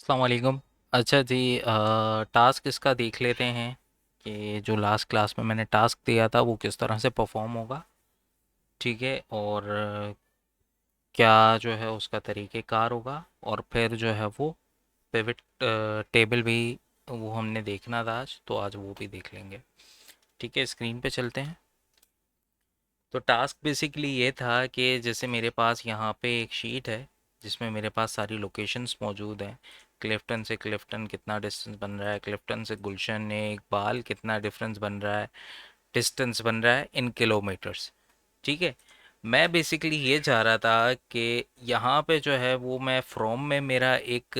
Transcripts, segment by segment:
अस्सलाम वालेकुम। अच्छा जी, टास्क इसका देख लेते हैं कि जो लास्ट क्लास में मैंने टास्क दिया था वो किस तरह से परफॉर्म होगा। ठीक है, और क्या जो है उसका तरीक़ेकार होगा, और फिर जो है वो पिवट टेबल भी वो हमने देखना था आज, तो आज वो भी देख लेंगे। ठीक है, स्क्रीन पे चलते हैं। तो टास्क बेसिकली ये था कि जैसे मेरे पास यहाँ पे एक शीट है जिसमें मेरे पास सारी लोकेशंस मौजूद हैं। क्लिफ्टन से क्लिफ्टन कितना डिस्टेंस बन रहा है, क्लिफ्टन से गुलशन इकबाल कितना डिफरेंस बन रहा है, डिस्टेंस बन रहा है इन किलोमीटर्स। ठीक है, मैं बेसिकली ये चाह रहा था कि यहाँ पे जो है वो मैं फ्रॉम में मेरा एक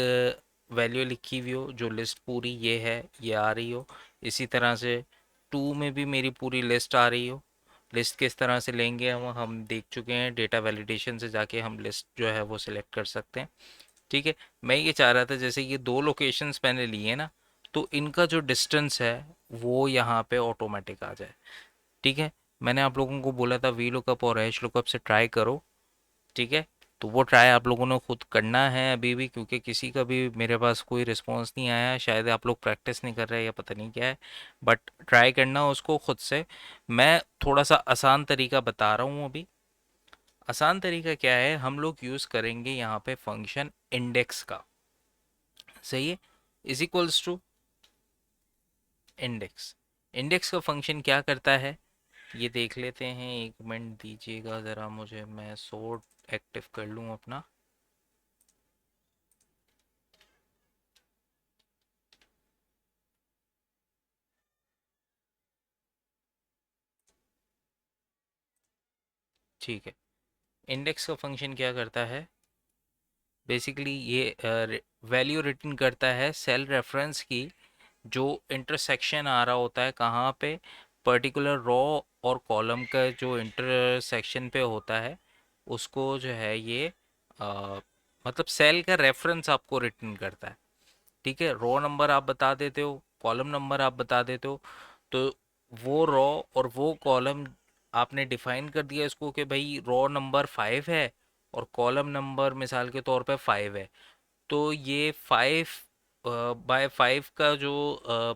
वैल्यू लिखी हुई हो, जो लिस्ट पूरी ये है ये आ रही हो। इसी तरह से टू में भी मेरी पूरी लिस्ट आ रही हो। लिस्ट किस तरह से लेंगे हम देख चुके हैं, डेटा वैलिडेशन से जाके हम लिस्ट जो है वो सिलेक्ट कर सकते हैं। ठीक है, मैं ये चाह रहा था जैसे ये दो लोकेशंस मैंने लिए ना, तो इनका जो डिस्टेंस है वो यहाँ पे ऑटोमेटिक आ जाए। ठीक है, मैंने आप लोगों को बोला था वी लुकअप और हैश लुकअप से ट्राई करो। ठीक है, तो वो ट्राई आप लोगों ने खुद करना है अभी भी, क्योंकि किसी का भी मेरे पास कोई रिस्पांस नहीं आया। शायद आप लोग प्रैक्टिस नहीं कर रहे या पता नहीं क्या है, बट ट्राई करना उसको खुद से। मैं थोड़ा सा आसान तरीका बता रहा हूँ अभी। आसान तरीका क्या है, हम लोग यूज़ करेंगे यहाँ पे फंक्शन इंडेक्स का। सही है, is equals to index. Index का फंक्शन क्या करता है ये देख लेते हैं। एक मिनट दीजिएगा ज़रा मुझे, मैं सोर्ट एक्टिव कर लूँ अपना। ठीक है, इंडेक्स का फंक्शन क्या करता है, बेसिकली ये वैल्यू रिटर्न करता है सेल रेफरेंस की, जो इंटरसेक्शन आ रहा होता है कहाँ पे, पर्टिकुलर रो और कॉलम का जो इंटरसेक्शन पे होता है, उसको जो है ये अ, मतलब सेल का रेफरेंस आपको रिटर्न करता है। ठीक है, रो नंबर आप बता देते हो, कॉलम नंबर आप बता देते हो, तो वो रो और वो कॉलम आपने डिफाइन कर दिया इसको कि भाई रो नंबर 5 है और कॉलम नंबर मिसाल के तौर पे 5 है। तो ये 5 बाय 5 का जो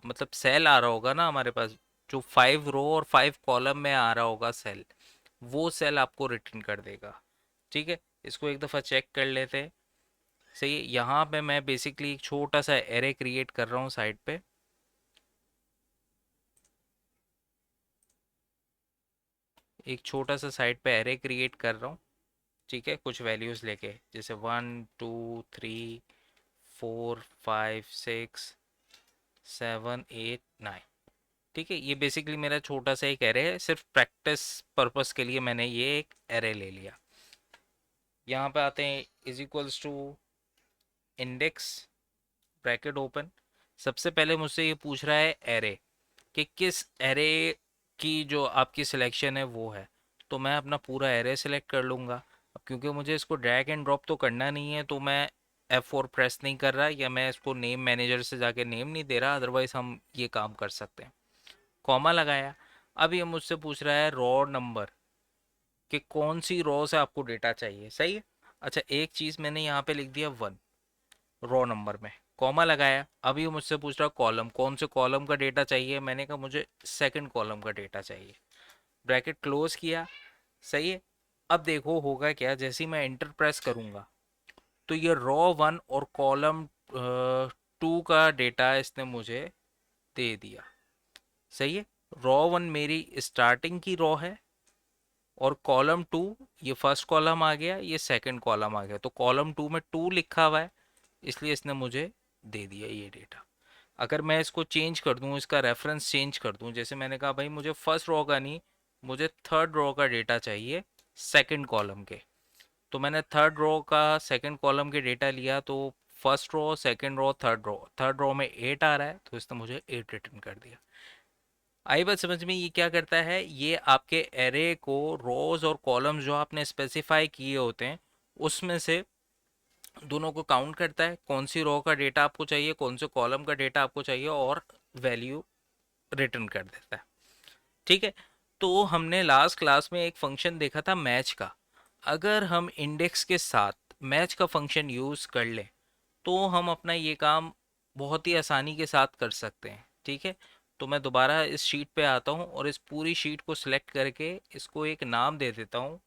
मतलब सेल आ रहा होगा ना हमारे पास, जो 5 रो और 5 कॉलम में आ रहा होगा सेल, वो सेल आपको रिटर्न कर देगा। ठीक है, इसको एक दफ़ा चेक कर लेते हैं। सही है, यहाँ पे मैं बेसिकली एक छोटा सा एरे क्रिएट कर रहा हूँ साइड पे। एक छोटा सा साइड पे एरे क्रिएट कर रहा हूँ। ठीक है, कुछ वैल्यूज़ लेके, जैसे 1 2 3 4 5 6 7 8 9। ठीक है, ये बेसिकली मेरा छोटा सा एक एरे है, सिर्फ प्रैक्टिस पर्पस के लिए मैंने ये एक एरे ले लिया। यहाँ पे आते हैं, is equals to index, bracket open. सबसे पहले मुझसे ये पूछ रहा है एरे, कि किस एरे की जो आपकी सिलेक्शन है वो है। तो मैं अपना पूरा एरे सेलेक्ट कर लूँगा। अब क्योंकि मुझे इसको ड्रैग एंड ड्रॉप तो करना नहीं है, तो मैं F4 प्रेस नहीं कर रहा, या मैं इसको नेम मैनेजर से जाके नेम नहीं दे रहा, अदरवाइज हम ये काम कर सकते हैं। कॉमा लगाया। अब ये मुझसे पूछ रहा है रो नंबर, कि कौन सी रो से आपको डेटा चाहिए। सही है, अच्छा एक चीज़ मैंने यहाँ पे लिख दिया 1 रो नंबर में, कॉमा लगाया। अब ये मुझसे पूछ रहा है कॉलम, कौन से कॉलम का डेटा चाहिए, मैंने कहा मुझे सेकंड कॉलम का डेटा चाहिए, ब्रैकेट क्लोज किया। सही है, अब देखो होगा क्या, जैसे ही मैं एंटर प्रेस करूंगा तो ये रो 1 और कॉलम 2 का डेटा इसने मुझे दे दिया। सही है, रो 1 मेरी स्टार्टिंग की रो है, और कॉलम 2, ये फर्स्ट कॉलम आ गया, ये सेकंड कॉलम आ गया, तो कॉलम 2 में 2 लिखा हुआ है, इसलिए इसने मुझे दे दिया ये डेटा। अगर मैं इसको चेंज कर दूं, इसका रेफरेंस चेंज कर दूं, जैसे मैंने कहा भाई मुझे फर्स्ट रो का नहीं, मुझे थर्ड रो का डेटा चाहिए सेकंड कॉलम के, तो मैंने थर्ड रो का सेकंड कॉलम के डेटा लिया, तो first row second row third row में 8 आ रहा है, तो इसने मुझे 8 रिटर्न कर दिया। आई बात समझ में, ये क्या करता है, ये आपके एरे को रोज और कॉलम्स जो आपने स्पेसिफाई किए होते हैं उसमें से दोनों को काउंट करता है, कौन सी रो का डेटा आपको चाहिए, कौन से कॉलम का डेटा आपको चाहिए, और वैल्यू रिटर्न कर देता है। ठीक है, तो हमने लास्ट क्लास में एक फंक्शन देखा था मैच का। अगर हम इंडेक्स के साथ मैच का फंक्शन यूज कर लें, तो हम अपना ये काम बहुत ही आसानी के साथ कर सकते हैं। ठीक है, तो मैं दोबारा इस शीट पे आता हूँ और इस पूरी शीट को सिलेक्ट करके इसको एक नाम दे देता हूँ,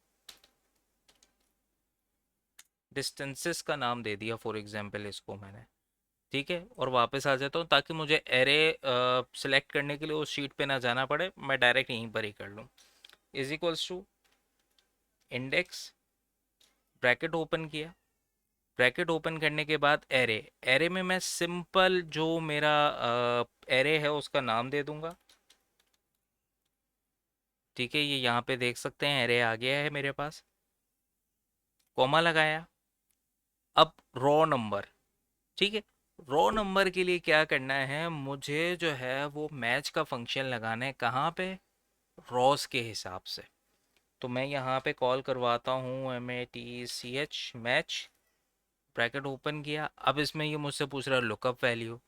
डिस्टेंसेस का नाम दे दिया फॉर एग्जांपल इसको मैंने। ठीक है, और वापस आ जाता हूँ ताकि मुझे एरे सेलेक्ट करने के लिए उस शीट पे ना जाना पड़े, मैं डायरेक्ट यहीं पर ही कर लूँ। Is equals to index, bracket open किया, ब्रैकेट ओपन करने के बाद एरे, एरे में मैं सिंपल जो मेरा एरे है उसका नाम दे दूंगा। ठीक है, ये यहाँ पे देख सकते हैं एरे आ गया है मेरे पास, कॉमा लगाया। अब रॉ नंबर, ठीक है, रॉ नंबर के लिए क्या करना है, मुझे जो है वो मैच का फंक्शन लगाना है, कहाँ पे, रॉस के हिसाब से। तो मैं यहाँ पे कॉल करवाता हूँ MATCH मैच, ब्रैकेट ओपन किया। अब इसमें ये मुझसे पूछ रहा है लुकअप वैल्यू,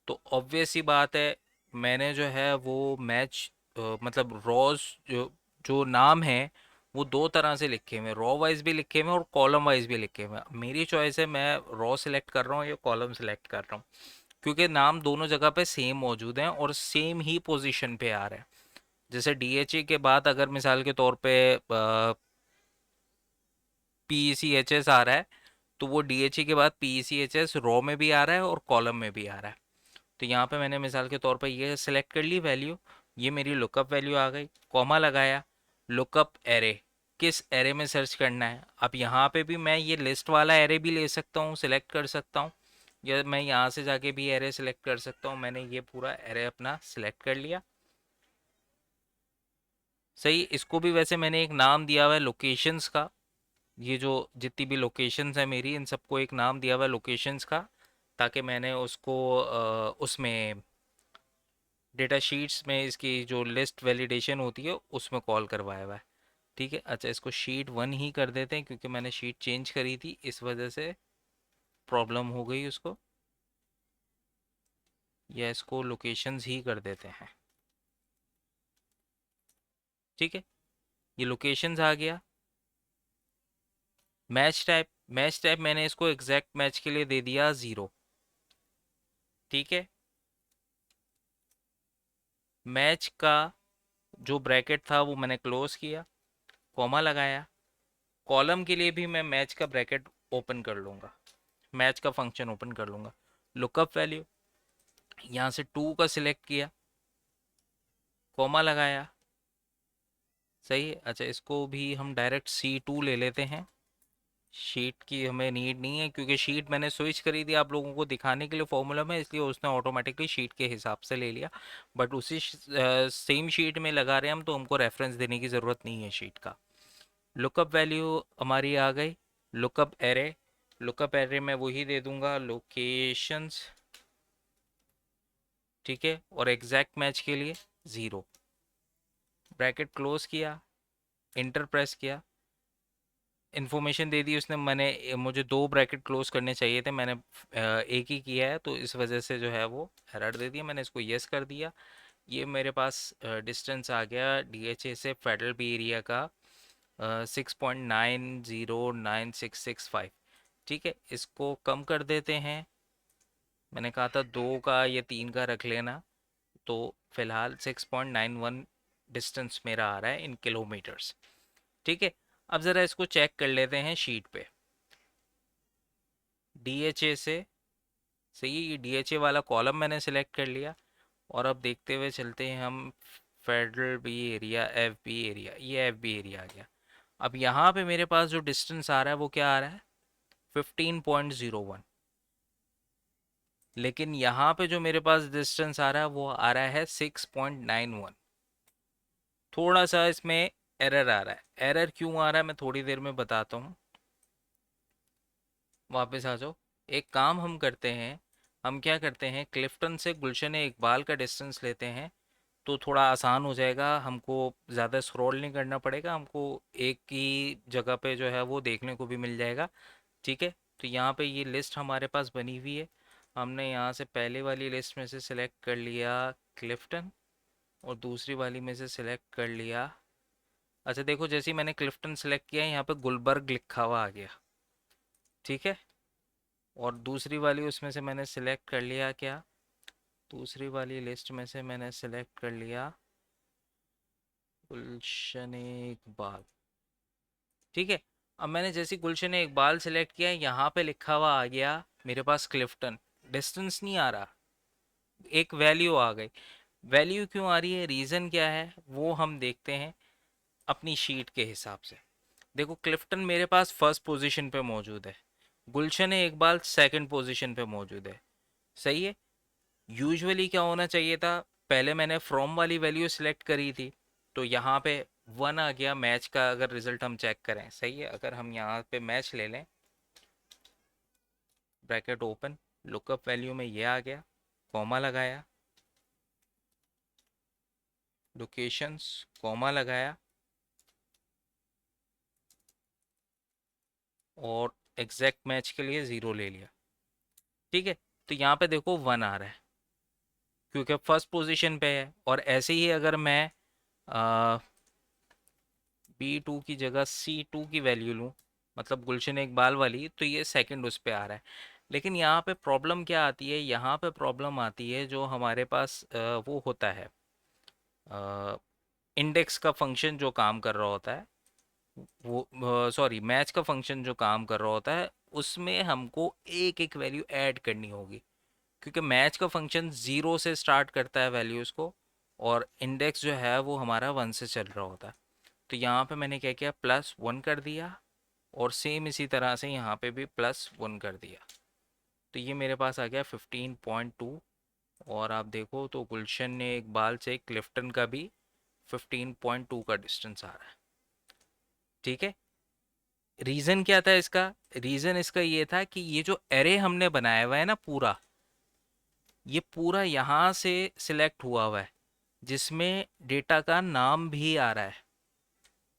तो ऑब्वियस सी बात है मैंने जो है वो मैच मतलब रॉज जो जो नाम है वो दो तरह से लिखे हुए हैं, रॉ वाइज भी लिखे हुए हैं और कॉलम वाइज भी लिखे हुए हैं। मेरी चॉइस है मैं रॉ सिलेक्ट कर रहा हूँ या कॉलम सिलेक्ट कर रहा हूँ, क्योंकि नाम दोनों जगह पे सेम मौजूद हैं और सेम ही पोजीशन पे आ रहे हैं। जैसे DHE के बाद अगर मिसाल के तौर पे PECHS आ रहा है, तो वो DHE के बाद PECHS रॉ में भी आ रहा है और कॉलम में भी आ रहा है। तो यहाँ पे मैंने मिसाल के तौर पे ये सिलेक्ट कर ली वैल्यू, ये मेरी लुकअप वैल्यू आ गई, कॉमा लगाया, लुकअप एरे, किस एरे में सर्च करना है। अब यहाँ पे भी मैं ये लिस्ट वाला एरे भी ले सकता हूँ, सिलेक्ट कर सकता हूँ, या मैं यहाँ से जाके भी एरे सिलेक्ट कर सकता हूँ। मैंने ये पूरा एरे अपना सिलेक्ट कर लिया। सही, इसको भी वैसे मैंने एक नाम दिया हुआ है लोकेशंस का, ये जो जितनी भी लोकेशंस है मेरी इन सबको एक नाम दिया हुआ है लोकेशंस का, ताकि मैंने उसको उसमें डेटा शीट्स में इसकी जो लिस्ट वैलिडेशन होती है उसमें कॉल करवाया हुआ है। ठीक है, अच्छा इसको शीट 1 ही कर देते हैं क्योंकि मैंने शीट चेंज करी थी, इस वजह से प्रॉब्लम हो गई उसको, या इसको लोकेशंस ही कर देते हैं। ठीक है, ये लोकेशंस आ गया। मैच टाइप, मैच टाइप मैंने इसको एग्जैक्ट मैच के लिए दे दिया 0। ठीक है, मैच का जो ब्रैकेट था वो मैंने क्लोज किया, कॉमा लगाया। कॉलम के लिए भी मैं मैच का ब्रैकेट ओपन कर लूँगा, मैच का फंक्शन ओपन कर लूँगा। लुकअप वैल्यू, यहाँ से 2 का सिलेक्ट किया, कॉमा लगाया। सही है, अच्छा इसको भी हम डायरेक्ट C2 ले लेते हैं, शीट की हमें नीड नहीं है क्योंकि शीट मैंने स्विच करी थी आप लोगों को दिखाने के लिए फॉर्मूला में, इसलिए उसने ऑटोमेटिकली शीट के हिसाब से ले लिया। बट उसी सेम शीट में लगा रहे हैं हम, तो हमको रेफरेंस देने की ज़रूरत नहीं है शीट का। लुकअप वैल्यू हमारी आ गई, लुकअप एरे, लुकअप एरे में वही दे दूंगा लोकेशंस। ठीक है, और एग्जैक्ट मैच के लिए 0, ब्रैकेट क्लोज किया, इंटर प्रेस किया, इन्फॉर्मेशन दे दी उसने। मैंने मुझे 2 ब्रैकेट क्लोज करने चाहिए थे, मैंने एक ही किया है, तो इस वजह से जो है वो एरर दे दिया। मैंने इसको यस कर दिया। ये मेरे पास डिस्टेंस आ गया DHA से फेडरल बी एरिया का 6.909665। ठीक है, इसको कम कर देते हैं, मैंने कहा था 2 का या 3 का रख लेना, तो फिलहाल 6.91 डिस्टेंस मेरा आ रहा है इन किलोमीटर्स। ठीक है, अब ज़रा इसको चेक कर लेते हैं शीट पे। DHA से सही है, ये DHA वाला कॉलम मैंने सेलेक्ट कर लिया, और अब देखते हुए चलते हैं हम, federal B area, FB area, ये FB एरिया आ गया। अब यहाँ पे मेरे पास जो डिस्टेंस आ रहा है वो क्या आ रहा है, 15.01। लेकिन यहाँ पे जो मेरे पास डिस्टेंस आ रहा है वो आ रहा है 6.91। थोड़ा सा इसमें एरर आ रहा है, एरर क्यों आ रहा है मैं थोड़ी देर में बताता हूँ। वापस आ जाओ, एक काम हम करते हैं, हम क्या करते हैं, क्लिफ्टन से गुलशन इकबाल का डिस्टेंस लेते हैं, तो थोड़ा आसान हो जाएगा, हमको ज़्यादा स्क्रॉल नहीं करना पड़ेगा, हमको एक ही जगह पे जो है वो देखने को भी मिल जाएगा। ठीक है, तो यहाँ पे ये लिस्ट हमारे पास बनी हुई है, हमने यहाँ से पहले वाली लिस्ट में से सिलेक्ट कर लिया क्लिफ्टन, और दूसरी वाली में से सिलेक्ट कर लिया, अच्छा देखो जैसे ही मैंने क्लिफ्टन सेलेक्ट किया यहाँ पे गुलबर्ग लिखा हुआ आ गया। ठीक है, और दूसरी वाली उसमें से मैंने सिलेक्ट कर लिया क्या, दूसरी वाली लिस्ट में से मैंने सिलेक्ट कर लिया गुलशन इकबाल। ठीक है, अब मैंने जैसे गुलशन इकबाल सिलेक्ट किया, यहाँ पे लिखा हुआ आ गया मेरे पास क्लिफ्टन, डिस्टेंस नहीं आ रहा, एक वैल्यू आ गई। वैल्यू क्यों आ रही है, रीज़न क्या है, वो हम देखते हैं अपनी शीट के हिसाब से। देखो क्लिफ्टन मेरे पास फर्स्ट पोजीशन पे मौजूद है, गुलशन इकबाल सेकंड पोजीशन पे मौजूद है, सही है। यूजुअली क्या होना चाहिए था, पहले मैंने फ्रॉम वाली वैल्यू सिलेक्ट करी थी, तो यहाँ पे वन आ गया मैच का, अगर रिजल्ट हम चेक करें, सही है। अगर हम यहाँ पे मैच ले लें, ब्रैकेट ओपन, लुकअप वैल्यू में ये आ गया, कॉमा लगाया, लोकेशंस, कॉमा लगाया, और एग्जैक्ट मैच के लिए ज़ीरो ले लिया। ठीक है, तो यहाँ पे देखो वन आ रहा है क्योंकि फर्स्ट पोजीशन पे है। और ऐसे ही अगर मैं B2 की जगह C2 की वैल्यू लूँ, मतलब गुलशन इकबाल वाली, तो ये सेकंड उस पे आ रहा है। लेकिन यहाँ पे प्रॉब्लम क्या आती है, यहाँ पे प्रॉब्लम आती है जो हमारे पास वो होता है, इंडेक्स का फंक्शन जो काम कर रहा होता है, वो सॉरी मैच का फंक्शन जो काम कर रहा होता है, उसमें हमको एक एक वैल्यू ऐड करनी होगी, क्योंकि मैच का फंक्शन ज़ीरो से स्टार्ट करता है वैल्यूज़ को, और इंडेक्स जो है वो हमारा वन से चल रहा होता है। तो यहाँ पे मैंने क्या किया, प्लस वन कर दिया, और सेम इसी तरह से यहाँ पे भी प्लस वन कर दिया। तो ये मेरे पास आ गया 15.2। और आप देखो तो गुलशन ने इकबाल से क्लिफ्टन का भी 15.2 का डिस्टेंस आ रहा है। ठीक है, रीज़न क्या था इसका, रीज़न इसका ये था कि ये जो एरे हमने बनाया हुआ है ना पूरा, ये पूरा यहाँ से सिलेक्ट हुआ हुआ है, जिसमें डेटा का नाम भी आ रहा है,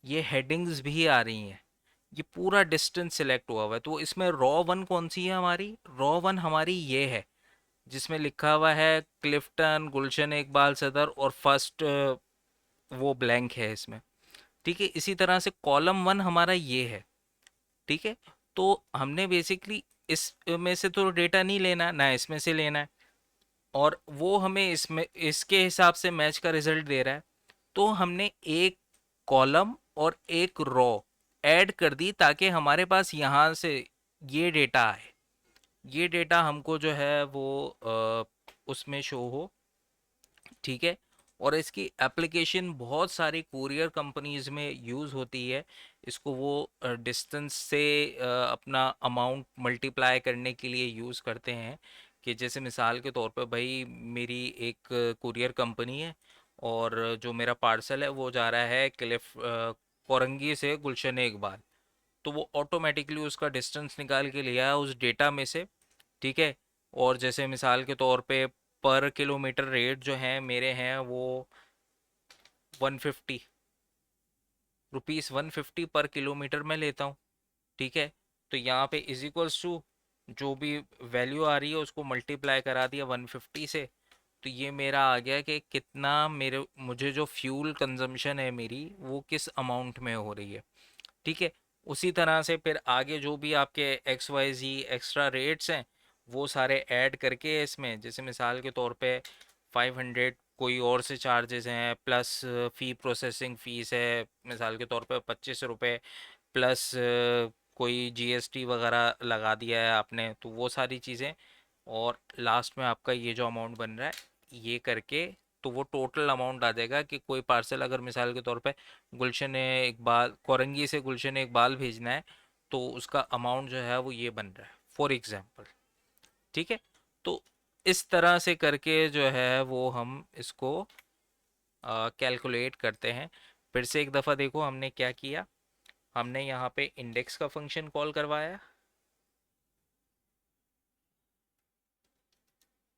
ये हेडिंग्स भी आ रही हैं, ये पूरा डिस्टेंस सिलेक्ट हुआ हुआ है। तो इसमें रॉ वन कौन सी है हमारी, रॉ वन हमारी ये है, जिसमें लिखा हुआ है क्लिफ्टन, गुलशन इकबाल सदर, और फर्स्ट वो ब्लैंक है इसमें। ठीक है, इसी तरह से कॉलम वन हमारा ये है। ठीक है, तो हमने बेसिकली इस में से तो डेटा नहीं लेना ना, इसमें से लेना है, और वो हमें इसमें इसके हिसाब से मैच का रिजल्ट दे रहा है। तो हमने एक कॉलम और एक रो ऐड कर दी ताकि हमारे पास यहाँ से ये डेटा आए, ये डेटा हमको जो है वो उसमें शो हो। ठीक है, और इसकी एप्लीकेशन बहुत सारी कुरियर कंपनीज में यूज़ होती है, इसको वो डिस्टेंस से अपना अमाउंट मल्टीप्लाई करने के लिए यूज़ करते हैं। कि जैसे मिसाल के तौर पे भाई मेरी एक कुरियर कंपनी है, और जो मेरा पार्सल है वो जा रहा है कोरंगी से गुलशन इकबाल, तो वो ऑटोमेटिकली उसका डिस्टेंस निकाल के लिया है उस डेटा में से। ठीक है, और जैसे मिसाल के तौर पे पर किलोमीटर रेट जो है मेरे हैं वो 150 रुपीज़, 150 पर किलोमीटर में लेता हूँ। ठीक है, तो यहाँ पे इज इक्वल्स टू जो भी वैल्यू आ रही है उसको मल्टीप्लाई करा दिया 150 से, तो ये मेरा आ गया कि कितना मेरे मुझे जो फ्यूल कंजम्पशन है मेरी वो किस अमाउंट में हो रही है। ठीक है, उसी तरह से फिर आगे जो भी आपके एक्स वाई जी एक्स्ट्रा रेट्स हैं वो सारे ऐड करके इसमें, जैसे मिसाल के तौर पे 500 कोई और से चार्जेस हैं, प्लस फ़ी प्रोसेसिंग फ़ीस है मिसाल के तौर पे 25 रुपये, प्लस कोई जीएसटी वगैरह लगा दिया है आपने, तो वो सारी चीज़ें, और लास्ट में आपका ये जो अमाउंट बन रहा है ये करके, तो वो टोटल अमाउंट आ जाएगा कि कोई पार्सल अगर मिसाल के तौर पे गुलशन इकबाल कोरंगी से गुलशन इकबाल भेजना है, तो उसका अमाउंट जो है वो ये बन रहा है फॉर एग्जांपल। ठीक है, तो इस तरह से करके जो है वो हम इसको कैलकुलेट करते हैं। फिर से एक दफ़ा देखो हमने क्या किया, हमने यहाँ पे इंडेक्स का फंक्शन कॉल करवाया,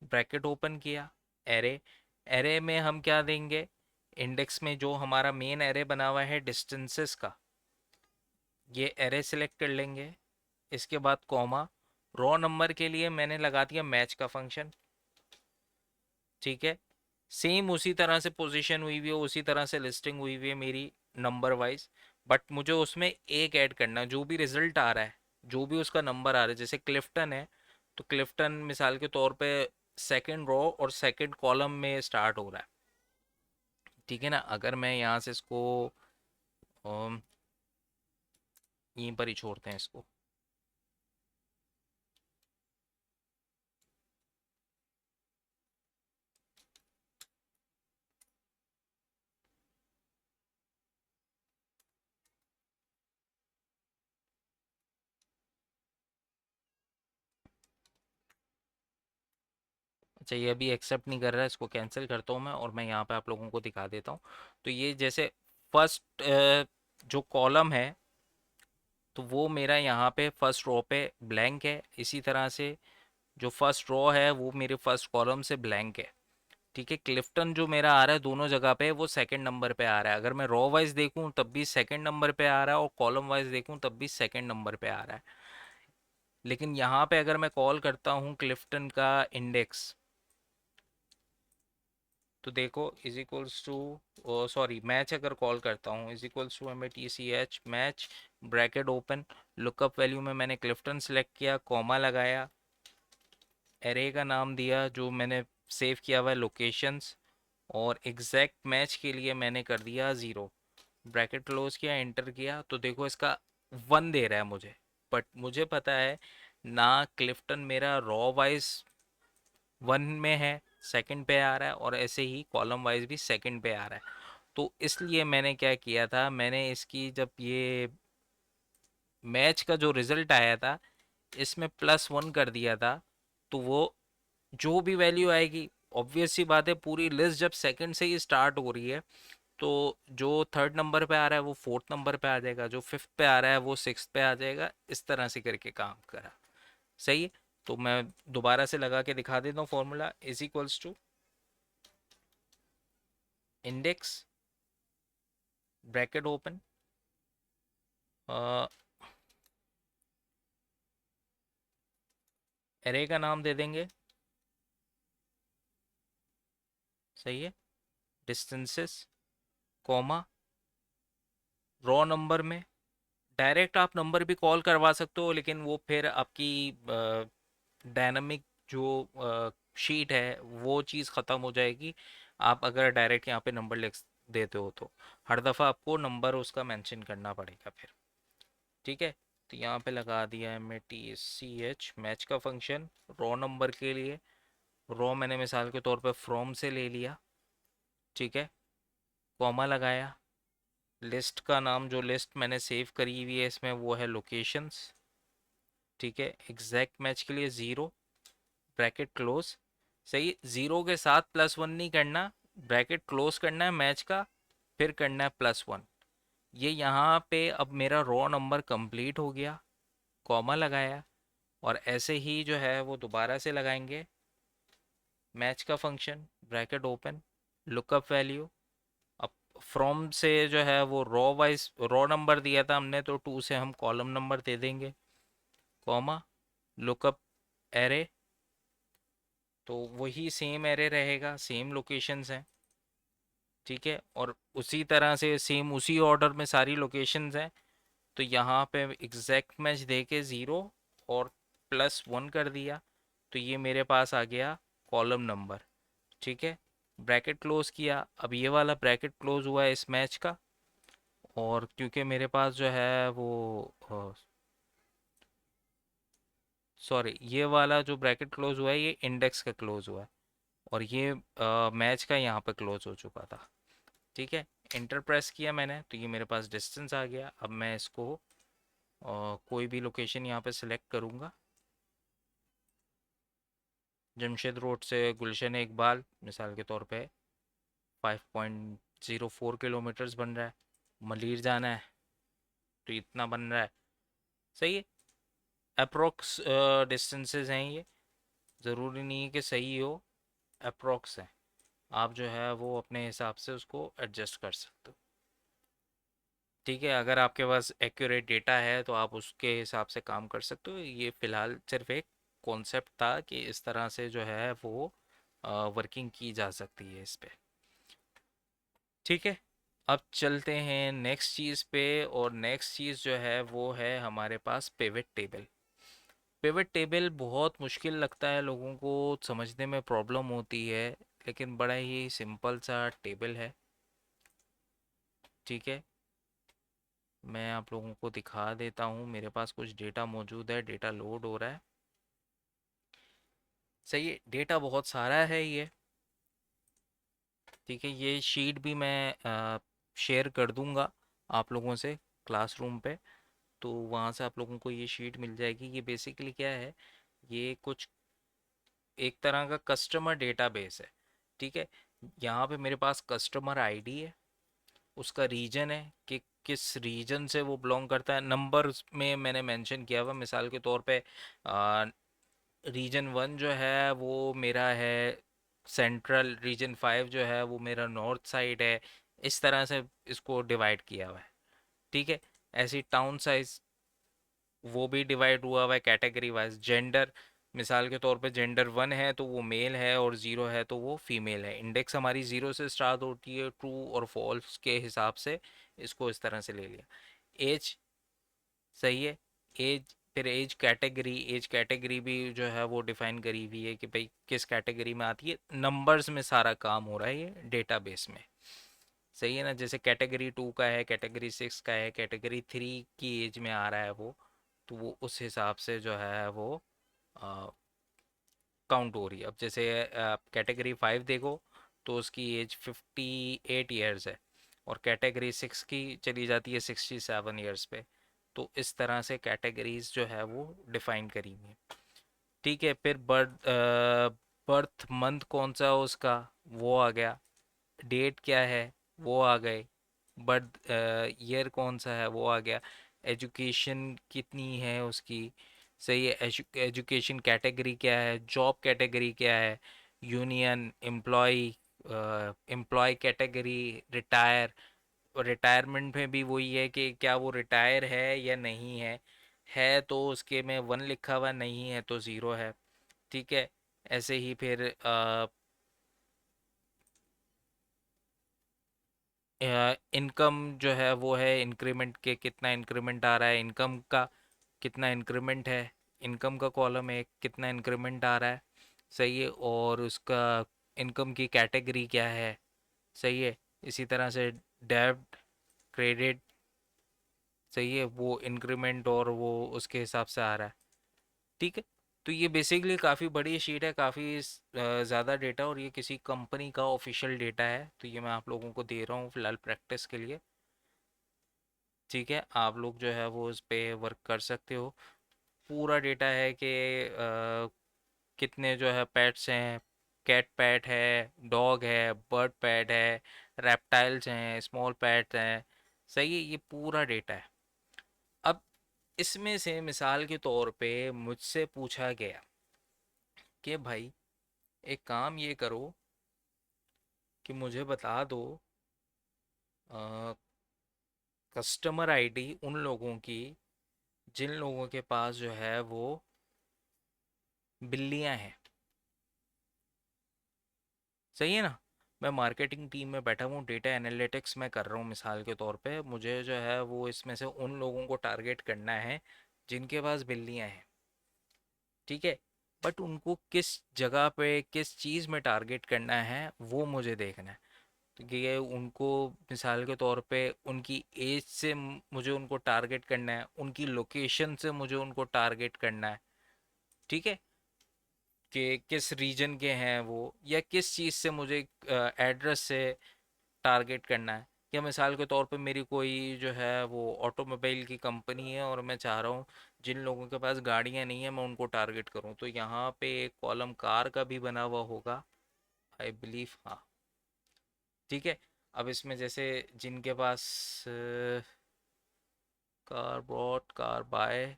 ब्रैकेट ओपन किया, एरे, एरे में हम क्या देंगे, इंडेक्स में जो हमारा मेन एरे बना हुआ है डिस्टेंसेस का, ये एरे सिलेक्ट कर लेंगे। इसके बाद कॉमा, रॉ नंबर के लिए मैंने लगा दिया मैच का फंक्शन। ठीक है, सेम उसी तरह से पोजीशन हुई हुई है, उसी तरह से लिस्टिंग हुई हुई है मेरी नंबर वाइज, बट मुझे उसमें एक ऐड करना है, जो भी रिजल्ट आ रहा है, जो भी उसका नंबर आ रहा है, जैसे क्लिफ्टन है तो क्लिफ्टन मिसाल के तौर पे सेकंड रो और सेकंड कॉलम में स्टार्ट हो रहा है, ठीक है ना। अगर मैं यहाँ से इसको यहीं पर ही छोड़ते हैं इसको। अच्छा, ये अभी एक्सेप्ट नहीं कर रहा है, इसको कैंसिल करता हूँ मैं, और मैं यहाँ पे आप लोगों को दिखा देता हूँ। तो ये जैसे फर्स्ट जो कॉलम है, तो वो मेरा यहाँ पे फर्स्ट रो पे ब्लैंक है। इसी तरह से जो फर्स्ट रो है वो मेरे फर्स्ट कॉलम से ब्लैंक है, ठीक है। क्लिफ्टन जो मेरा आ रहा है दोनों जगह पे, वो सेकंड नंबर पे आ रहा है। अगर मैं रो वाइज देखूं तब भी सेकंड नंबर पे आ रहा है, और कॉलम वाइज देखूं तब भी सेकंड नंबर पे आ रहा है। लेकिन यहाँ पे अगर मैं कॉल करता हूँ क्लिफ्टन का इंडेक्स, तो देखो is equals to, sorry, match अगर कॉल करता हूँ is equals to MATCH match, bracket open, lookup value में मैंने क्लिफ्टन सेलेक्ट किया, कॉमा लगाया, एरे का नाम दिया जो मैंने सेव किया हुआ है लोकेशंस, और एग्जैक्ट मैच के लिए मैंने कर दिया 0, ब्रैकेट क्लोज किया, एंटर किया। तो देखो इसका 1 दे रहा है मुझे, बट मुझे पता है ना क्लिफ्टन मेरा रॉ वाइज 1 में है, सेकंड पे आ रहा है, और ऐसे ही कॉलम वाइज भी सेकंड पे आ रहा है। तो इसलिए मैंने क्या किया था, मैंने इसकी जब ये मैच का जो रिजल्ट आया था इसमें +1 कर दिया था, तो वो जो भी वैल्यू आएगी, ऑब्वियस सी बात है, पूरी लिस्ट जब सेकंड से ही स्टार्ट हो रही है, तो जो थर्ड नंबर पे आ रहा है वो फोर्थ नंबर पे आ जाएगा, जो फिफ्थ पे आ रहा है वो सिक्स्थ पे आ जाएगा। इस तरह से करके काम करा, सही है। तो मैं दोबारा से लगा के दिखा देता हूँ, formula is equals to index, bracket open, array का नाम दे देंगे, सही है, डिस्टेंसेस, कॉमा, रॉ नंबर में डायरेक्ट आप नंबर भी कॉल करवा सकते हो, लेकिन वो फिर आपकी डायनामिक जो शीट है वो चीज़ ख़त्म हो जाएगी। आप अगर डायरेक्ट यहाँ पे नंबर लिख देते हो तो हर दफ़ा आपको नंबर उसका मेंशन करना पड़ेगा फिर, ठीक है। तो यहाँ पे लगा दिया है MATCH मैच का फंक्शन रॉ नंबर के लिए। रॉ मैंने मिसाल के तौर पे फ्रॉम से ले लिया, ठीक है, कॉमा लगाया, लिस्ट का नाम जो लिस्ट मैंने सेव करी हुई है इसमें वो है लोकेशंस, ठीक है, एग्जैक्ट मैच के लिए 0, ब्रैकेट क्लोज, सही। 0 के साथ +1 नहीं करना, ब्रैकेट क्लोज करना है मैच का, फिर करना है +1। ये यहाँ पे अब मेरा रॉ नंबर कंप्लीट हो गया, कॉमा लगाया, और ऐसे ही जो है वो दोबारा से लगाएंगे, मैच का function, bracket open, lookup value. अब फ्रॉम से जो है वो रॉ वाइज रॉ नंबर दिया था हमने, तो 2 से हम कॉलम नंबर दे देंगे, कॉमा, लुकअप एरे, तो वही सेम एरे रहेगा, सेम लोकेशंस हैं, ठीक है। और उसी तरह से सेम उसी ऑर्डर में सारी लोकेशंस हैं। तो यहाँ पे एग्जैक्ट मैच दे के 0 और +1 कर दिया, तो ये मेरे पास आ गया कॉलम नंबर, ठीक है। ब्रैकेट क्लोज किया, अब ये वाला ब्रैकेट क्लोज हुआ है इस मैच का, और क्योंकि मेरे पास जो है वो सॉरी, ये वाला जो ब्रैकेट क्लोज हुआ है ये इंडेक्स का क्लोज हुआ है, और ये मैच का यहाँ पे क्लोज हो चुका था, ठीक है। इंटर प्रेस किया मैंने, तो ये मेरे पास डिस्टेंस आ गया। अब मैं इसको कोई भी लोकेशन यहाँ पे सिलेक्ट करूँगा, जमशेद रोड से गुलशन इकबाल मिसाल के तौर पे 5.04 किलोमीटर्स बन रहा है, मलिर जाना है तो इतना बन रहा है, सही है। अप्रोक्स डिस्टेंसेस हैं ये, ज़रूरी नहीं है कि सही हो, अप्रोक्स है, आप जो है वो अपने हिसाब से उसको एडजस्ट कर सकते हो, ठीक है। अगर आपके पास एक्यूरेट डेटा है तो आप उसके हिसाब से काम कर सकते हो। ये फ़िलहाल सिर्फ एक कॉन्सेप्ट था कि इस तरह से जो है वो वर्किंग की जा सकती है इस पे, ठीक है। अब चलते हैं नेक्स्ट चीज़ पे, और नेक्स्ट चीज़ जो है वो है हमारे पास पिवट टेबल। पिवट टेबल बहुत मुश्किल लगता है लोगों को, समझने में प्रॉब्लम होती है, लेकिन बड़ा ही सिंपल सा टेबल है। ठीक है, मैं आप लोगों को दिखा देता हूँ। मेरे पास कुछ डेटा मौजूद है, डेटा लोड हो रहा है। सही है, डेटा बहुत सारा है ये। ठीक है, ये शीट भी मैं शेयर कर दूंगा आप लोगों से क्लासरूम पे, तो वहाँ से आप लोगों को ये शीट मिल जाएगी। ये बेसिकली क्या है, ये कुछ एक तरह का कस्टमर डेटाबेस है। ठीक है, यहाँ पे मेरे पास कस्टमर आईडी है, उसका रीजन है कि किस रीजन से वो बिलोंग करता है। नंबर्स में मैंने मेंशन किया हुआ, मिसाल के तौर पे रीजन 1 जो है वो मेरा है सेंट्रल, रीजन 5 जो है वो मेरा नॉर्थ साइड है। इस तरह से इसको डिवाइड किया हुआ है। ठीक है, ऐसी टाउन साइज वो भी डिवाइड हुआ हुआ है कैटेगरी वाइज। जेंडर, मिसाल के तौर पे जेंडर 1 है तो वो मेल है, और 0 है तो वो फीमेल है। इंडेक्स हमारी 0 से स्टार्ट होती है, ट्रू और फॉल्स के हिसाब से इसको इस तरह से ले लिया। एज, सही है, एज। फिर एज कैटेगरी भी जो है वो डिफाइन करी हुई है कि भाई किस कैटेगरी में आती है। नंबर्स में सारा काम हो रहा है ये डेटाबेस में। सही है ना, जैसे कैटेगरी 2 का है, कैटेगरी 6 का है, कैटेगरी 3 की एज में आ रहा है वो, तो वो उस हिसाब से जो है वो काउंट हो रही है। अब जैसे आप कैटेगरी 5 देखो तो उसकी एज 58 ईयर्स है, और कैटेगरी 6 की चली जाती है 67 ईयर्स पे। तो इस तरह से कैटेगरीज जो है वो डिफाइन करी हुई है। ठीक है, फिर बर्थ मंथ कौन सा है उसका, वो आ गया। डेट क्या है, वो आ गए। बर्थ ईयर कौन सा है, वो आ गया। एजुकेशन कितनी है उसकी, सही है। एजुकेशन कैटेगरी क्या है, जॉब कैटेगरी क्या है, union, employ category, retire. Retirement में भी वही है कि क्या वो रिटायर है या नहीं है तो उसके में 1 लिखा हुआ, नहीं है तो 0 है। ठीक है, ऐसे ही फिर इनकम जो है वो है इंक्रीमेंट के, कितना इंक्रीमेंट आ रहा है, इनकम का कितना इंक्रीमेंट है। इनकम का कॉलम है, कितना इंक्रीमेंट आ रहा है। सही है, और उसका इनकम की कैटेगरी क्या है। सही है, इसी तरह से डेब्ट, क्रेडिट, सही है, वो इंक्रीमेंट और वो उसके हिसाब से आ रहा है। ठीक है, तो ये बेसिकली काफ़ी बड़ी शीट है, काफ़ी ज़्यादा डेटा, और ये किसी कंपनी का ऑफिशियल डेटा है, तो ये मैं आप लोगों को दे रहा हूँ फिलहाल प्रैक्टिस के लिए। ठीक है, आप लोग जो है वो उस पे वर्क कर सकते हो। पूरा डेटा है कि कितने जो है पेट्स हैं। कैट पैट है, डॉग है, बर्ड पैट है, रेप्टाइल्स हैं, स्मॉल पैट्स हैं। सही है, ये पूरा डेटा है। अब इसमें से मिसाल के तौर पे मुझसे पूछा गया कि भाई एक काम ये करो कि मुझे बता दो कस्टमर आईडी उन लोगों की जिन लोगों के पास जो है वो बिल्लियां हैं। सही है ना, मैं मार्केटिंग टीम में बैठा हूँ, डेटा एनालिटिक्स में कर रहा हूँ। मिसाल के तौर पे मुझे जो है वो इसमें से उन लोगों को टारगेट करना है जिनके पास बिल्लियां हैं। ठीक है, बट उनको किस जगह पे किस चीज़ में टारगेट करना है वो मुझे देखना है। तो ये उनको, मिसाल के तौर पे उनकी एज से मुझे उनको टारगेट करना है, उनकी लोकेशन से मुझे उनको टारगेट करना है। ठीक है, कि किस रीजन के हैं वो, या किस चीज़ से मुझे एड्रेस से टारगेट करना है। या मिसाल के तौर पे मेरी कोई जो है वो ऑटोमोबाइल की कंपनी है, और मैं चाह रहा हूँ जिन लोगों के पास गाड़ियाँ नहीं है मैं उनको टारगेट करूँ, तो यहाँ पे एक कॉलम कार का भी बना हुआ होगा, आई बिलीव, हाँ। ठीक है, अब इसमें जैसे जिनके पास car bought, car buy,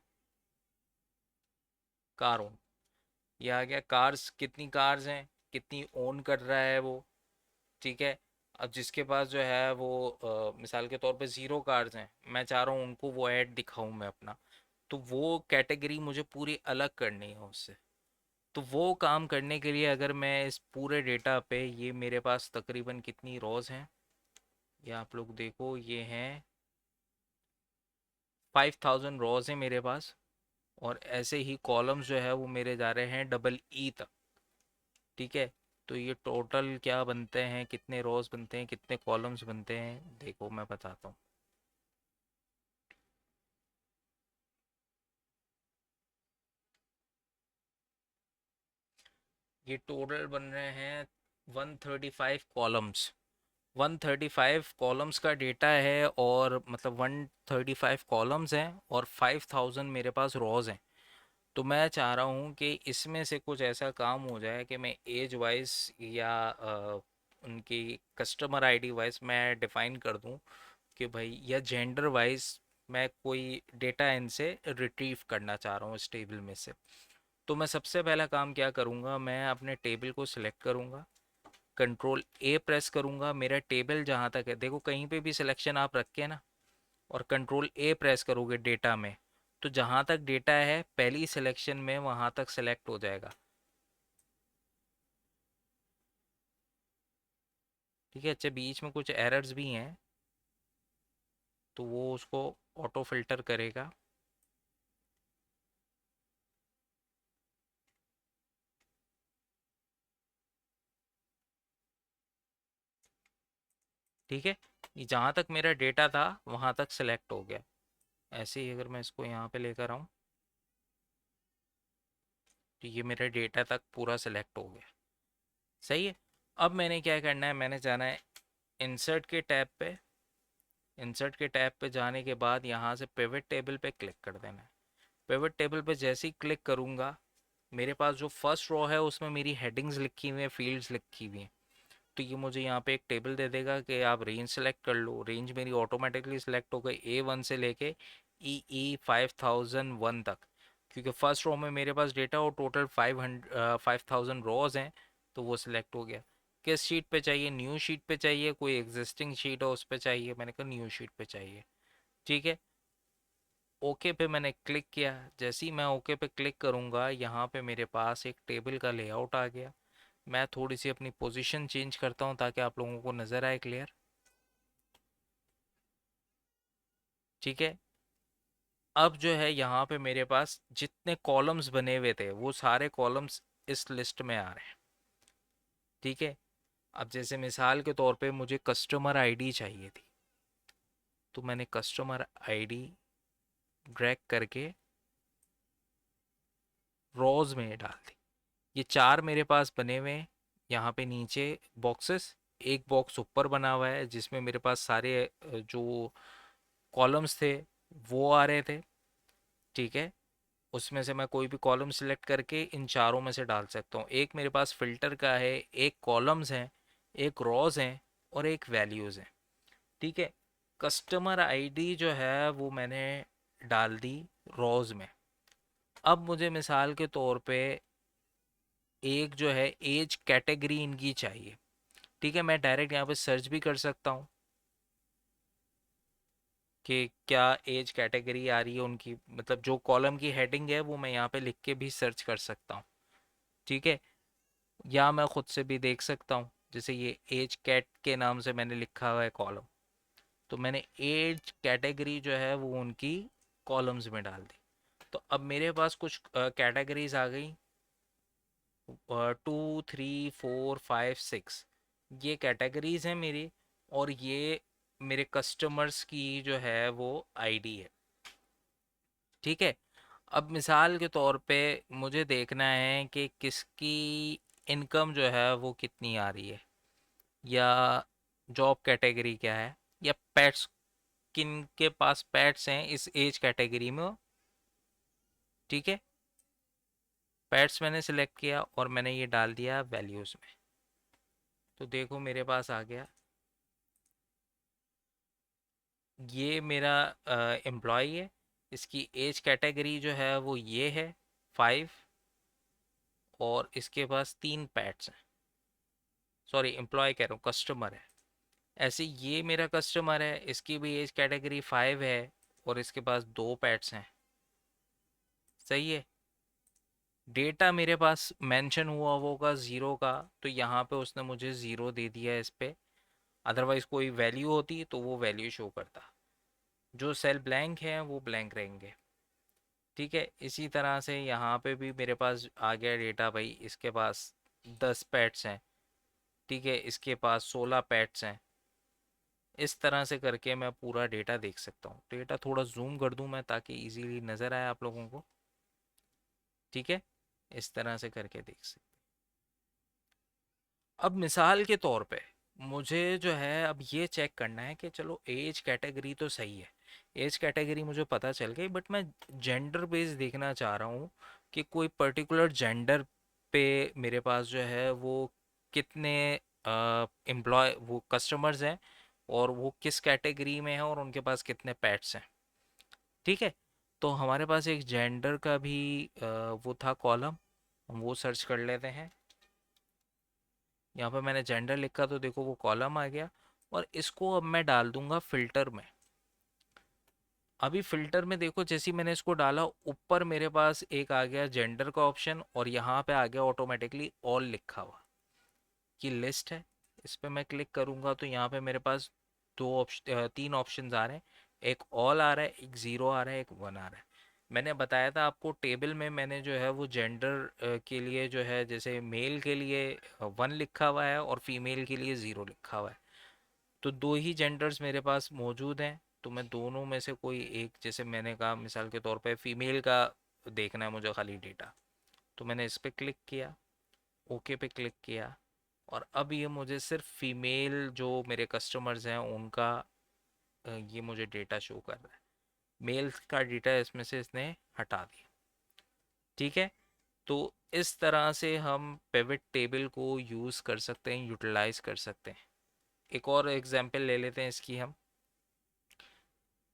car own, ये आ गया। कार्स, कितनी कार्स हैं, कितनी ओन कर रहा है वो। ठीक है, अब जिसके पास जो है वो मिसाल के तौर पे 0 कार्स हैं, मैं चाह रहा हूँ उनको वो ऐड दिखाऊं मैं अपना, तो वो कैटेगरी मुझे पूरी अलग करनी है उससे। तो वो काम करने के लिए अगर मैं इस पूरे डेटा पे, ये मेरे पास तकरीबन कितनी रोज हैं, ये आप लोग देखो, ये हैं 5000 रोज हैं मेरे पास। और ऐसे ही कॉलम्स जो है वो मेरे जा रहे हैं डबल ई तक। ठीक है, तो ये टोटल क्या बनते हैं, कितने रोज बनते हैं, कितने कॉलम्स बनते हैं, देखो मैं बताता हूँ। ये टोटल बन रहे हैं 135 कॉलम्स। 135 कॉलम्स का डेटा है, और मतलब 135 कॉलम्स हैं और 5000 मेरे पास रोज हैं। तो मैं चाह रहा हूँ कि इसमें से कुछ ऐसा काम हो जाए कि मैं एज वाइज या उनकी कस्टमर आईडी वाइज मैं डिफाइन कर दूँ कि भाई, या जेंडर वाइज मैं कोई डेटा इनसे रिट्रीव करना चाह रहा हूँ इस टेबल में से। तो मैं सबसे पहला काम क्या करूँगा, मैं अपने टेबल को सिलेक्ट करूँगा, कंट्रोल ए प्रेस करूँगा, मेरा टेबल जहाँ तक है, देखो कहीं पे भी सिलेक्शन आप रखें ना, और कंट्रोल ए प्रेस करोगे डेटा में, तो जहाँ तक डेटा है पहली सिलेक्शन में वहाँ तक सिलेक्ट हो जाएगा। ठीक है, अच्छा बीच में कुछ एरर्स भी हैं, तो वो उसको ऑटो फिल्टर करेगा। ठीक है, ये जहाँ तक मेरा डेटा था वहाँ तक सिलेक्ट हो गया। ऐसे ही अगर मैं इसको यहाँ पे लेकर आऊँ, तो ये मेरे डेटा तक पूरा सिलेक्ट हो गया। सही है। अब मैंने क्या करना है, मैंने जाना है इंसर्ट के टैब पे। इंसर्ट के टैब पे जाने के बाद यहाँ से पिवट टेबल पे क्लिक कर देना है। पिवट टेबल पे जैसे ही क्लिक करूँगा, मेरे पास जो फर्स्ट रो है उसमें मेरी हेडिंग्स लिखी हुई हैं, फील्ड्स लिखी हुई हैं। तो ये मुझे यहाँ पे एक टेबल दे देगा कि आप रेंज सेलेक्ट कर लो। रेंज मेरी ऑटोमेटिकली सिलेक्ट हो गई A1 से लेके EE 5001 तक, क्योंकि फर्स्ट रो में मेरे पास डेटा और टोटल 5000 रोज हैं, तो वो सिलेक्ट हो गया। किस शीट पे चाहिए, न्यू शीट पे चाहिए, कोई एग्जिस्टिंग शीट हो उस पे चाहिए, मैंने कहा न्यू शीट पे चाहिए। ठीक है, ओके पे मैंने क्लिक किया। जैसे ही मैं ओके पे क्लिक करूँगा, यहाँ पे मेरे पास एक टेबल का लेआउट आ गया। मैं थोड़ी सी अपनी पोजीशन चेंज करता हूँ ताकि आप लोगों को नज़र आए क्लियर। ठीक है, अब जो है यहाँ पे मेरे पास जितने कॉलम्स बने हुए थे वो सारे कॉलम्स इस लिस्ट में आ रहे हैं। ठीक है, अब जैसे मिसाल के तौर पे मुझे कस्टमर आईडी चाहिए थी, तो मैंने कस्टमर आईडी ड्रैग करके रोज में डाल दी। ये चार मेरे पास बने हुए हैं। यहाँ पे नीचे बॉक्सेस, एक बॉक्स ऊपर बना हुआ है जिसमें मेरे पास सारे जो कॉलम्स थे वो आ रहे थे। ठीक है, उसमें से मैं कोई भी कॉलम सिलेक्ट करके इन चारों में से डाल सकता हूँ। एक मेरे पास फिल्टर का है, एक कॉलम्स हैं, एक रॉज हैं, और एक वैल्यूज़ हैं। ठीक है, कस्टमर आईडी जो है वो मैंने डाल दी रॉज में। अब मुझे मिसाल के तौर पे एक जो है एज कैटेगरी इनकी चाहिए। ठीक है, मैं डायरेक्ट यहाँ पे सर्च भी कर सकता हूँ कि क्या एज कैटेगरी आ रही है उनकी, मतलब जो कॉलम की हेडिंग है वो मैं यहाँ पे लिख के भी सर्च कर सकता हूँ। ठीक है, या मैं खुद से भी देख सकता हूँ, जैसे ये एज कैट के नाम से मैंने लिखा हुआ है कॉलम, तो मैंने एज कैटेगरी जो है वो उनकी कॉलम्स में डाल दी। तो अब मेरे पास कुछ कैटेगरीज आ गई, 2 3 4 5 6, ये कैटेगरीज हैं मेरी, और ये मेरे कस्टमर्स की जो है वो आईडी है। ठीक है, अब मिसाल के तौर पे मुझे देखना है कि किसकी इनकम जो है वो कितनी आ रही है, या जॉब कैटेगरी क्या है, या पेट्स, किन के पास पेट्स हैं इस एज कैटेगरी में। ठीक है, पेट्स मैंने सिलेक्ट किया और मैंने ये डाल दिया वैल्यूज़ में। तो देखो मेरे पास आ गया, ये मेरा एम्प्लॉय है, इसकी एज कैटेगरी जो है वो ये है 5, और इसके पास 3 पेट्स हैं। सॉरी, एम्प्लॉय कह रहा हूँ, कस्टमर है। ऐसे ये मेरा कस्टमर है, इसकी भी एज कैटेगरी 5 है, और इसके पास 2 पेट्स हैं। सही है, डेटा मेरे पास मेंशन हुआ वो होगा ज़ीरो का, तो यहाँ पे उसने मुझे ज़ीरो दे दिया है इस पे। अदरवाइज़ कोई वैल्यू होती तो वो वैल्यू शो करता। जो सेल ब्लैंक है वो ब्लैंक रहेंगे। ठीक है, इसी तरह से यहाँ पे भी मेरे पास आ गया डेटा, भाई इसके पास 10 पेट्स हैं, ठीक है, इसके पास 16 पेट्स हैं। इस तरह से करके मैं पूरा डेटा देख सकता हूँ। डेटा थोड़ा जूम कर दूँ मैं ताकि इजीली नज़र आए आप लोगों को। ठीक है, इस तरह से करके देख सकते। अब मिसाल के तौर पे मुझे जो है अब ये चेक करना है कि चलो एज कैटेगरी तो सही है, एज कैटेगरी मुझे पता चल गई, बट मैं जेंडर बेस देखना चाह रहा हूँ कि कोई पर्टिकुलर जेंडर पे मेरे पास जो है वो कितने एम्प्लॉय वो कस्टमर्स हैं, और वो किस कैटेगरी में है, और उनके पास कितने पेट्स हैं। ठीक है, तो हमारे पास एक जेंडर का भी वो था कॉलम, हम वो सर्च कर लेते हैं। यहाँ पे मैंने जेंडर लिखा तो देखो वो कॉलम आ गया, और इसको अब मैं डाल दूंगा फिल्टर में। अभी फिल्टर में देखो जैसे ही मैंने इसको डाला, ऊपर मेरे पास एक आ गया जेंडर का ऑप्शन, और यहाँ पे आ गया ऑटोमेटिकली ऑल लिखा हुआ कि लिस्ट है। इस पे मैं क्लिक करूंगा तो यहाँ पे मेरे पास 3 ऑप्शन आ रहे हैं, एक ऑल आ रहा है, एक ज़ीरो आ रहा है, एक वन आ रहा है। मैंने बताया था आपको टेबल में मैंने जो है वो जेंडर के लिए जो है जैसे मेल के लिए वन लिखा हुआ है और फीमेल के लिए ज़ीरो लिखा हुआ है। तो दो ही जेंडर्स मेरे पास मौजूद हैं, तो मैं दोनों में से कोई एक, जैसे मैंने कहा मिसाल के तौर पे फीमेल का देखना है मुझे खाली डेटा, तो मैंने इस पर क्लिक किया, ओके पे क्लिक किया, और अब ये मुझे सिर्फ फीमेल जो मेरे कस्टमर्स हैं उनका ये मुझे डेटा शो कर रहा है। मेल का डेटा इसमें से इसने हटा दिया। ठीक है, तो इस तरह से हम पिवट टेबल को यूज़ कर सकते हैं, यूटिलाइज कर सकते हैं। एक और एग्जांपल ले लेते हैं इसकी हम।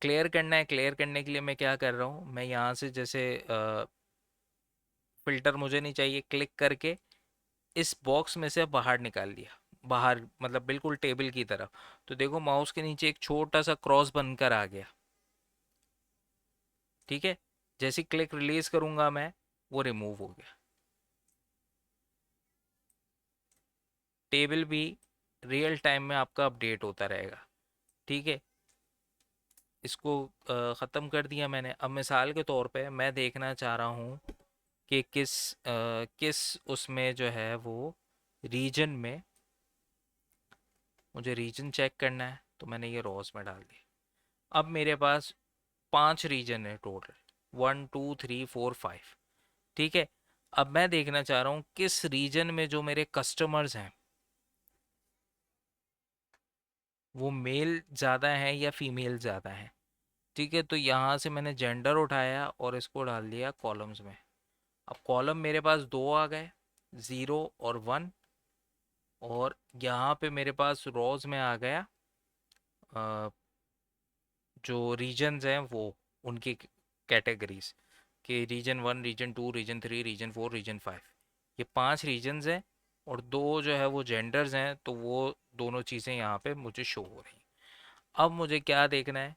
क्लियर करना है, क्लियर करने के लिए मैं क्या कर रहा हूँ, मैं यहाँ से जैसे फ़िल्टर मुझे नहीं चाहिए, क्लिक करके इस बॉक्स में से बाहर निकाल लिया, बाहर मतलब बिल्कुल टेबल की तरफ। तो देखो माउस के नीचे एक छोटा सा क्रॉस बनकर आ गया। ठीक है, जैसे क्लिक रिलीज करूंगा मैं, वो रिमूव हो गया। टेबल भी रियल टाइम में आपका अपडेट होता रहेगा। ठीक है, इसको ख़त्म कर दिया मैंने। अब मिसाल के तौर पे मैं देखना चाह रहा हूँ कि किस उसमें जो है वो रीजन में, मुझे रीजन चेक करना है, तो मैंने ये रोज में डाल दिया। अब मेरे पास 5 रीजन है टोटल, 1 2 3 4 5। ठीक है, अब मैं देखना चाह रहा हूँ किस रीजन में जो मेरे कस्टमर्स हैं वो मेल ज़्यादा है या फीमेल ज़्यादा है। ठीक है, तो यहाँ से मैंने जेंडर उठाया और इसको डाल दिया कॉलम्स में। अब कॉलम मेरे पास दो आ गए, ज़ीरो और वन। और यहाँ पे मेरे पास रोज में आ गया जो रीजन्स हैं वो, उनकी कैटेगरीज कि region one, region two, region three, region four, region five. ये 5 रीजन्स हैं, और दो जो है वो जेंडर्स हैं, तो वो दोनों चीज़ें यहाँ पे मुझे शो हो रही हैं। अब मुझे क्या देखना है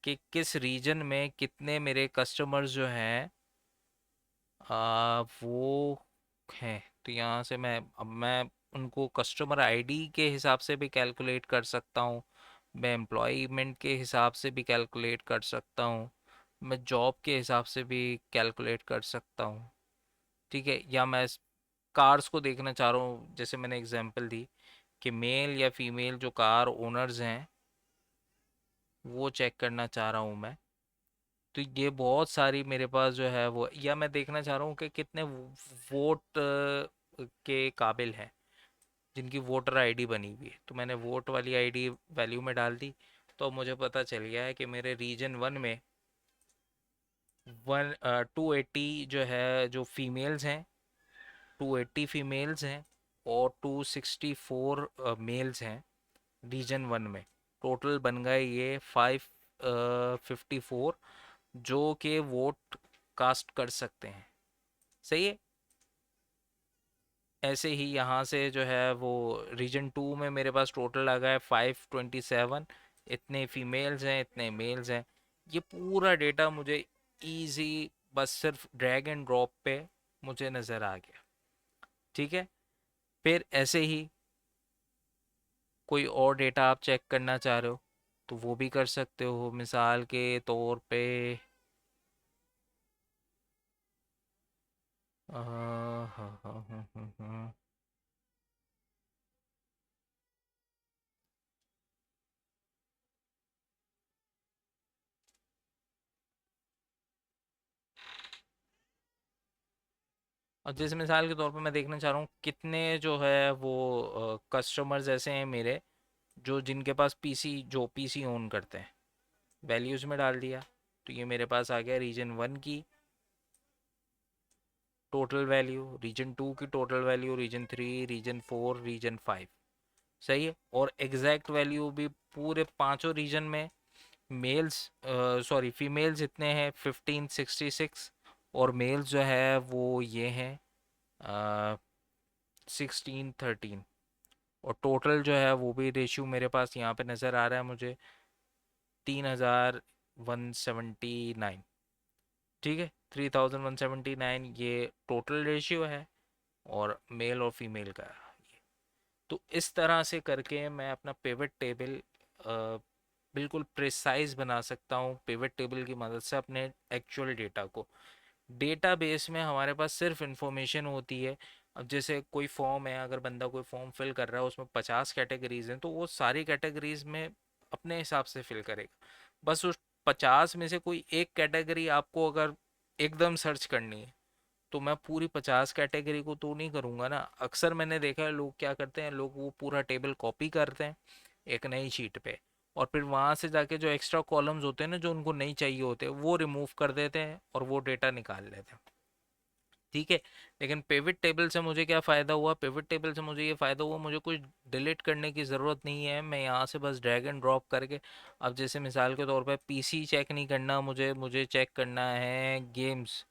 कि किस रीजन में कितने मेरे कस्टमर्स जो हैं वो हैं। तो यहाँ से मैं उनको कस्टमर आईडी के हिसाब से भी कैलकुलेट कर सकता हूँ, मैं एम्प्लॉयमेंट के हिसाब से भी कैलकुलेट कर सकता हूँ, मैं जॉब के हिसाब से भी कैलकुलेट कर सकता हूँ। ठीक है, या मैं कार्स को देखना चाह रहा हूँ, जैसे मैंने एग्जांपल दी कि मेल या फीमेल जो कार ओनर्स हैं वो चेक करना चाह रहा हूँ मैं। तो ये बहुत सारी मेरे पास जो है वो, या मैं देखना चाह रहा हूँ कि कितने वोट के काबिल हैं जिनकी वोटर आईडी बनी हुई है, तो मैंने वोट वाली आईडी वैल्यू में डाल दी। तो मुझे पता चल गया है कि मेरे रीजन वन में 280 जो है जो फीमेल्स हैं, 280 फीमेल्स हैं, और 264 मेल्स हैं रीजन वन में। टोटल बन गए ये 554 जो कि वोट कास्ट कर सकते हैं। सही है। ऐसे ही यहाँ से जो है वो रीजन टू में मेरे पास टोटल आ गया है 527। इतने फीमेल्स हैं, इतने मेल्स हैं। ये पूरा डेटा मुझे इजी, बस सिर्फ ड्रैग एंड ड्रॉप पे मुझे नज़र आ गया। ठीक है, फिर ऐसे ही कोई और डेटा आप चेक करना चाह रहे हो तो वो भी कर सकते हो। मिसाल के तौर पे हाँ हाँ हाँ हाँ हाँ। और जैसे मिसाल के तौर पे मैं देखना चाह रहा हूँ कितने जो है वो कस्टमर्स ऐसे हैं मेरे जो जिनके पास पीसी जो पीसी ओन करते हैं, वैल्यूज़ में डाल दिया। तो ये मेरे पास आ गया रीजन वन की टोटल वैल्यू, रीजन टू की total value, region three, region four, region five. सही है। और एग्जैक्ट वैल्यू भी पूरे पांचों रीजन में मेल्स, सॉरी फीमेल्स इतने हैं 1566, और मेल्स जो है वो ये हैं 1613। और टोटल जो है वो भी रेशियो मेरे पास यहाँ पे नज़र आ रहा है मुझे 3179। ठीक है, 3179 ये टोटल रेशियो है और मेल और फीमेल का। तो इस तरह से करके मैं अपना पिवट टेबल बिल्कुल प्रिसाइज बना सकता हूँ पिवट टेबल की मदद से अपने एक्चुअल डेटा को। डेटाबेस में हमारे पास सिर्फ इंफॉर्मेशन होती है। अब जैसे कोई फॉर्म है, अगर बंदा कोई फॉर्म फिल कर रहा है उसमें 50 कैटेगरीज हैं, तो वो सारी कैटेगरीज में अपने हिसाब से फिल करेगा। बस उस 50 में से कोई एक कैटेगरी आपको अगर एकदम सर्च करनी है, तो मैं पूरी 50 कैटेगरी को तो नहीं करूँगा ना। अक्सर मैंने देखा है लोग क्या करते हैं, लोग वो पूरा टेबल कॉपी करते हैं एक नई शीट पे, और फिर वहाँ से जाके जो एक्स्ट्रा कॉलम्स होते हैं ना जो उनको नहीं चाहिए होते वो रिमूव कर देते हैं और वो डेटा निकाल लेते हैं। ठीक है। लेकिन पिवट टेबल से मुझे क्या फ़ायदा हुआ, पिवट टेबल से मुझे ये फ़ायदा हुआ, मुझे कुछ डिलीट करने की ज़रूरत नहीं है। मैं यहाँ से बस ड्रैग एंड ड्रॉप करके, अब जैसे मिसाल के तौर पे पीसी चेक नहीं करना मुझे, मुझे चेक करना है गेम्स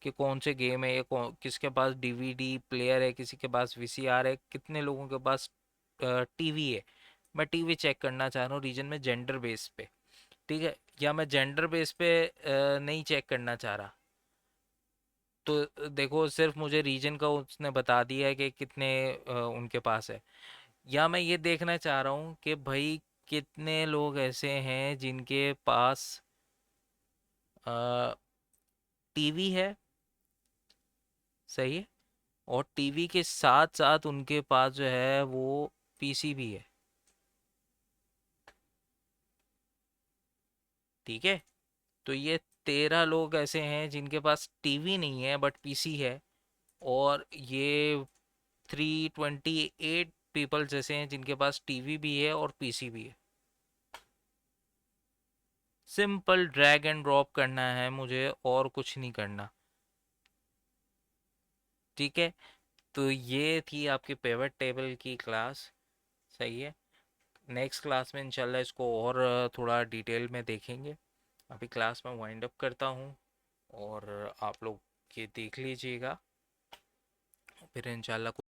कि कौन से गेम है, ये किसके पास डीवीडी प्लेयर है, किसी के पास वीसीआर है, कितने लोगों के पास टीवी है। मैं टीवी चेक करना चाह रहा हूँ रीजन में जेंडर बेस पे। ठीक है। या मैं जेंडर बेस पे नहीं चेक करना चाह रहा, तो देखो सिर्फ मुझे रीजन का उसने बता दिया है कि कितने उनके पास है। या मैं ये देखना चाह रहा हूँ कि भाई कितने लोग ऐसे हैं जिनके पास टीवी है। सही है। और टीवी के साथ साथ उनके पास जो है वो पीसी भी है। ठीक है। तो ये 13 लोग ऐसे हैं जिनके पास टीवी नहीं है बट पीसी है। और ये 328 पीपल जैसे हैं जिनके पास टीवी भी है और पीसी भी है। सिंपल ड्रैग एंड ड्रॉप करना है मुझे और कुछ नहीं करना। ठीक है। तो ये थी आपकी पिवट टेबल की क्लास। सही है। नेक्स्ट क्लास में इंशाल्लाह इसको और थोड़ा डिटेल में देखेंगे। अभी क्लास में वाइंड अप करता हूँ, और आप लोग ये देख लीजिएगा, फिर इंशाल्लाह